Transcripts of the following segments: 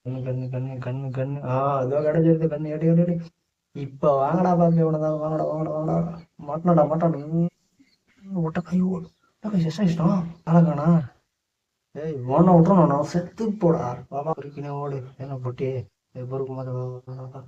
கண்ணு கண்ணு கண்ணு கண்ணு கண்ணு அதோ கிடைச்சிருது கண்ணு எடி எடி எடி. இப்ப வாங்கடா பாப்பி உனதா வாங்கடா வாங்கடா வாங்கடா. மாட்டனடா மாட்டாடு. ஒட்ட கை ஓடு கை செஸ்ஸாயிட்டோம் அழகானா. ஏய் ஒன்ன விட்டுறணும் நான் செத்து போடா. பாபா இருக்குனே ஓடு என்ன பொட்டி பொறுக்கு மாதிரி.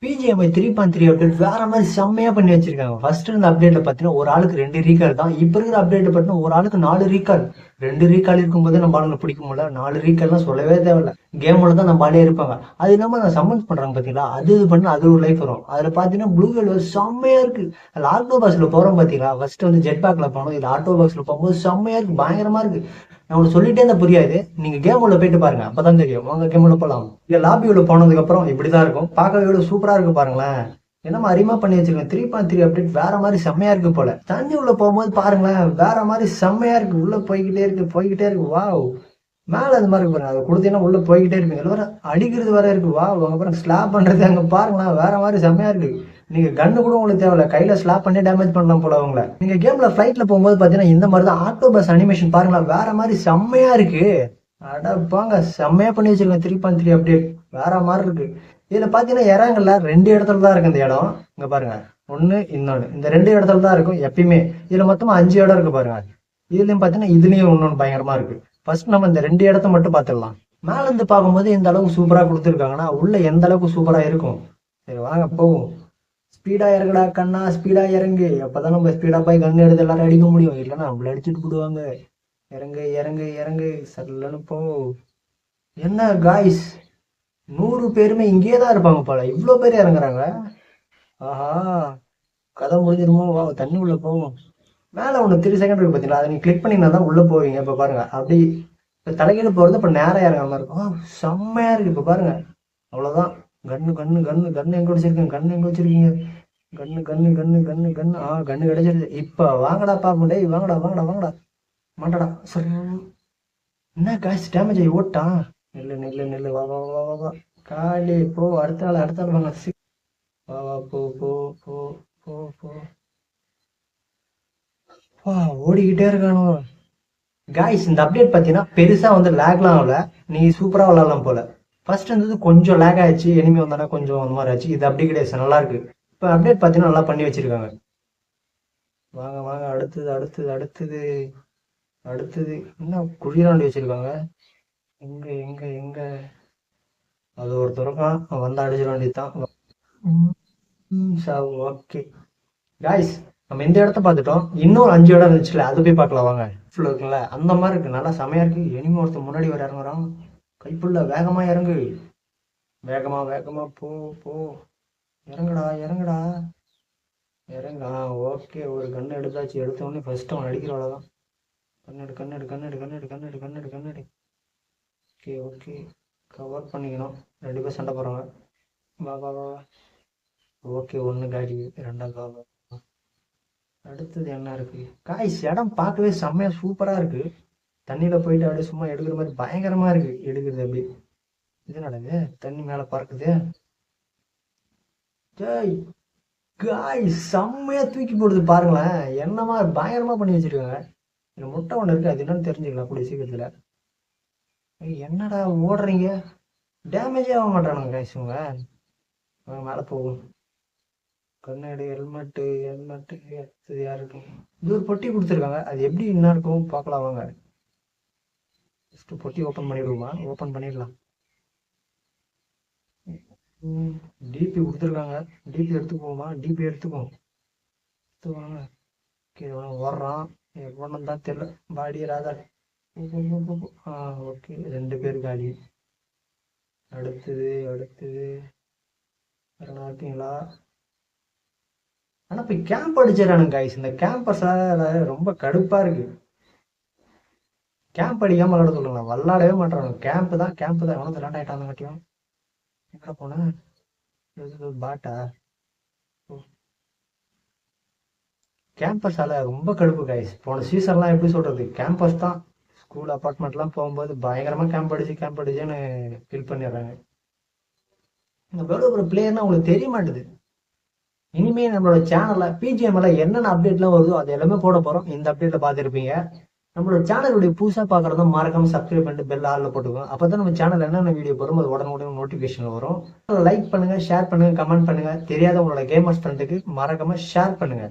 பிஜிஎம்ஐ 3.3 அப்டேட் வேற மாதிரி செம்மையா பண்ணி வச்சிருக்காங்க. ஃபர்ஸ்ட் இருந்த அப்டேட்ல பாத்தீங்கன்னா ஒரு ஆளுக்கு 2 ரீகால் தான். இப்ப இருக்கிற அப்டேட் பாத்தீங்கன்னா ஒரு ஆளுக்கு 4 ரீகால். 2 ரீகால் இருக்கும்போது நம்ம ஆளுங்க பிடிக்க முடியல. 4 ரீகால்லாம் சொல்லவே தேவையில்ல. கேம்ல தான் நம்ம ஆளே இருப்பாங்க. அது இல்லாம அந்த சம்மன்ஸ் பண்றாங்க பாத்தீங்களா, அது இது பண்ணா அது ஒரு லைஃப் வரும். அதுல பாத்தீங்கன்னா ப்ளூ வேல் செம்மையா இருக்கு. அதுல ஆட்டோ பாக்ஸ்ல போறோம் பாத்தீங்களா, ஃபர்ஸ்ட் வந்து ஜெட் பேக்ல போனோம். இது ஆட்டோ பாக்ஸ்ல போகும்போது செம்மையா இருக்கு, பயங்கரமா இருக்கு. நான் உங்களுக்கு சொல்லிட்டே இருந்தா புரியாது. நீங்க கேம் உள்ள போயிட்டு பாருங்க, அப்பதான் தெரியும். உங்க கேம் உள்ள போலாம். இல்ல லாபி உள்ள போனதுக்கு அப்புறம் இப்படிதான் இருக்கும். பார்க்கவே எவ்வளவு சூப்பரா இருக்கு பாருங்களேன். என்னமா அறிமா பண்ணி வச்சிருக்கேன். 3.3 அப்டேட் வேற மாதிரி செம்மையா இருக்கு போல. தண்ணி உள்ள போகும்போது பாருங்களேன், வேற மாதிரி செம்மையா இருக்கு. உள்ள போய்கிட்டே இருக்கு போய்கிட்டே இருக்கு. வாவ். மேல அது மாதிரி இருக்கு பாருங்க. அதை கொடுத்தீங்கன்னா உள்ள போய்கிட்டே இருப்பீங்க. இதுல வர அடிக்கிறது வர இருக்கு. வாவ். அங்க பாருங்க ஸ்லாப் பண்றது அங்க பாருங்களேன், வேற மாதிரி செம்மையா இருக்கு. நீங்க கன்னு கூட உங்களுக்கு தேவையில்ல, கையில ஸ்லாப் பண்ணி டேமேஜ் பண்ணலாம் போல உங்களை. நீங்க கேம்ல ஃபிளைட்ல போகும்போது பாத்தீங்கன்னா இந்த மாதிரி தான் ஆட்டோ பஸ் அனிமேஷன் பாருங்களா, வேற மாதிரி செம்மையா இருக்கு. அட போங்க, செம்மையா பண்ணி வச்சிருக்கேன். 3.3 அப்டேட் வேற மாதிரி இருக்கு. இதுல பாத்தீங்கன்னா இறங்கல 2 இடத்துல தான் இருக்கு இந்த இடம். இங்க பாருங்க, ஒண்ணு இன்னொன்னு, இந்த 2 இடத்துல தான் இருக்கும் எப்பயுமே. இதுல மொத்தமா 5 இடம் இருக்கு பாருங்க. இதுலயும் பாத்தீங்கன்னா இதுலயும் இன்னொன்னு பயங்கரமா இருக்கு. ஃபர்ஸ்ட் நம்ம இந்த 2 இடத்த மட்டும் பாத்துடலாம். மேல இருந்து பார்க்கும்போது இந்த அளவுக்கு சூப்பரா கொடுத்துருக்காங்கன்னா உள்ள எந்த அளவுக்கு சூப்பரா இருக்கும். சரி வாங்க போவோம். ஸ்பீடா இறங்குடா கண்ணா, ஸ்பீடா இறங்கு. அப்பதான் நம்ம ஸ்பீடா போய் கன் எடுத்து எல்லாரும் அடிக்க முடியும். இல்லைன்னா நம்மள அடிச்சுட்டு போடுவாங்க. இறங்கு இறங்கு இறங்கு சல்லன்னு போ. என்ன காய்ஸ், 100 பேருமே இங்கேயே தான் இருப்பாங்க போல, இவ்வளோ பேர் இறங்குறாங்க. ஆஹா, கதை முடிஞ்சிருமோ. வா தண்ணி உள்ள போவோம். மேல ஒன்று 3 செகண்ட் இருக்கு பார்த்தீங்களா, அதை நீங்க கிளிக் பண்ணினா தான் உள்ள போவீங்க. இப்போ பாருங்க அப்படி இப்போ தலைகீழ போறது, இப்போ நேரம் இறங்குற மாதிரி இருக்கும். செம்மையா இருக்கு. இப்போ பாருங்க அவ்வளோதான். கன்னு கன்னு கன்னு கன்னு எங்க வச்சிருக்கீங்க, கன்னு எங்க வச்சிருக்கீங்க. கன்னு கன்னு கன்னு கன்னு கன்னு கன்னு கிடைச்சிருது. இப்ப வாங்கடா பாப்போம். டேய் வாங்கடா வாங்கடா வாங்கடா. மாட்டாடா சரி. என்ன காசு டேமேஜ் ஆகி ஓட்டான். நெல்லு நெல்லு நெல்லு. வா வா வா வா வா. காலி போ. அடுத்த ஆள் வாங்க. வா வா போ போ போ போ போ. வா ஓடிக்கிட்டே இருக்கானோ. காய்ஸ் இந்த அப்டேட் பார்த்தீங்கன்னா பெருசா வந்து லேக்லாம் ஆகல. நீ சூப்பரா விளாடலாம் போல. ஃபர்ஸ்ட் இருந்தது கொஞ்சம் லேக் ஆயிடுச்சு, எனிமி வந்தானே கொஞ்சம் அந்த மாதிரி ஆச்சு. இது அப்படி கிடையாது, நல்லா இருக்கு. இப்போ அப்டேட் பார்த்தீங்கன்னா நல்லா பண்ணி வச்சிருக்காங்க. வாங்க வாங்க, அடுத்தது அடுத்தது அடுத்தது அடுத்தது. என்ன குழியாண்டி வச்சிருக்காங்க. எங்க எங்க எங்க. அது ஒருத்தருக்கான், வந்தா அடிச்சிட வேண்டியதுதான். ஓகே காய்ஸ், நம்ம இந்த இடத்த பார்த்துட்டோம். இன்னொரு 5 இடம் இருந்துச்சுல, அது போய் பார்க்கலாம் வாங்க. ஃபுல் இருக்குல்ல அந்த மாதிரி இருக்கு, நல்லா செமையா இருக்கு. எனிமி ஒருத்தர் முன்னாடி வர இறங்குறான். கைப்புள்ள வேகமா இறங்கு. வேகமா வேகமா போ போ. இறங்குடா இறங்குடா. இறங்கா. ஓகே, ஒரு கண்ணு எடுத்தாச்சு. எடுத்த உடனே ஃபர்ஸ்ட் அவன் அடிக்கிற அவ்வளோதான். கண்ணெடு கண்ணெடு கண்ணெடு கண்ணெடு கண்ணெடு கண்ணெடு கண்ணெடு. ஓகே ஓகே, கவர் பண்ணிக்கணும். 2 பேர் சண்டை போடுறாங்க. வா வா வா. ஓகே, ஒன்று காடி, ரெண்டாவது கவர். அடுத்தது என்ன இருக்கு காய்ஸ். இடம் பார்க்கவே செம்மையா சூப்பரா இருக்கு. தண்ணியில போயிட்டு அப்படியே சும்மா எடுக்கிற மாதிரி பயங்கரமா இருக்கு எடுக்கிறது அப்படி. இது நடக்குது, தண்ணி மேல பறக்குது. டேய் காய்ஸ், செம்மையா தூக்கி போடுது பாருங்களேன். என்னமா பயங்கரமா பண்ணி வச்சிருக்காங்க. இந்த முட்டை ஒன்று இருக்கு, அது என்னன்னு தெரிஞ்சுக்கலாம் கூடிய சீக்கிரத்துல. என்னடா ஓடுறீங்க, டேமேஜே ஆக மாட்டானுங்க காய்ஸ் இவங்க. மேலே போகும். கண்ணாடி ஹெல்மெட்டு ஹெல்மெட்டு. அடுத்தது யாருக்கு. இது ஒரு பொட்டி கொடுத்துருக்காங்க, அது எப்படி என்ன இருக்கும் பார்க்கலாம் வாங்க. ஃபஸ்ட்டு பொட்டி ஓப்பன் பண்ணிடுவோமா. ஓப்பன் பண்ணிடலாம். டிபி கொடுத்துருக்காங்க, டிபி எடுத்துக்குவோமா. டிபி எடுத்துக்குவோம். எடுத்துவாங்க. ஓகே ஓடுறான். ஒன்றும் தான் தெரியல. பாடி ராதா. ஓகே, 2 பேர் காலி. அடுத்தது அடுத்தது யாரா இருக்கீங்களா. ஆனால் இப்போ கேம்ப் அடிச்சிடறானுங்க காய்ஸ். இந்த கேம்பஸால ரொம்ப கடுப்பாக இருக்கு. கேம்ப் அடிக்காமல் விளாட சொல்லுங்களா, விளாடவே மாட்டானுங்க. கேம்ப் தான் கேம்ப் தான். எவனோ விளாட் ஆகிட்டாங்க காட்டியும். எங்கே போனேன். பாட்டா. கேம்பஸால ரொம்ப கடுப்பு காய்ஸ். போன சீசன்லாம் எப்படி சொல்றது, கேம்பஸ் தான். ஸ்கூல் அப்பார்ட்மெண்ட்லாம் போகும்போது பயங்கரமா கேம்ப் அடிச்சுன்னு ஃபீல் பண்ணிடுறாங்க. இந்த வேர்ல்டு ஒரு பிளேயர்னா உங்களுக்கு தெரிய மாட்டுது. இனிமே நம்மளோட சேனல்ல பிஜிஎம்ல என்னென்ன அப்டேட்லாம் வருதோ அது எல்லாமே போட போறோம். இந்த அப்டேட்ல பார்த்துருப்பீங்க. நம்மளோட சேனலுடைய புதுசா பாக்குறதா மறக்காம சப்ஸ்கிரைப் பண்ணிட்டு பெல் ஆல்ல போட்டுக்கோங்க. அப்பதான் நம்ம சேனல் என்னென்ன வீடியோ போடும் அது உடனுக்குடன் நோட்டிபிகேஷன் வரும். லைக் பண்ணுங்க, ஷேர் பண்ணுங்க, கமெண்ட் பண்ணுங்க. தெரியாத உங்களோட கேமர்ஸ் ஃப்ரெண்டுக்கு மறக்காம ஷேர் பண்ணுங்க.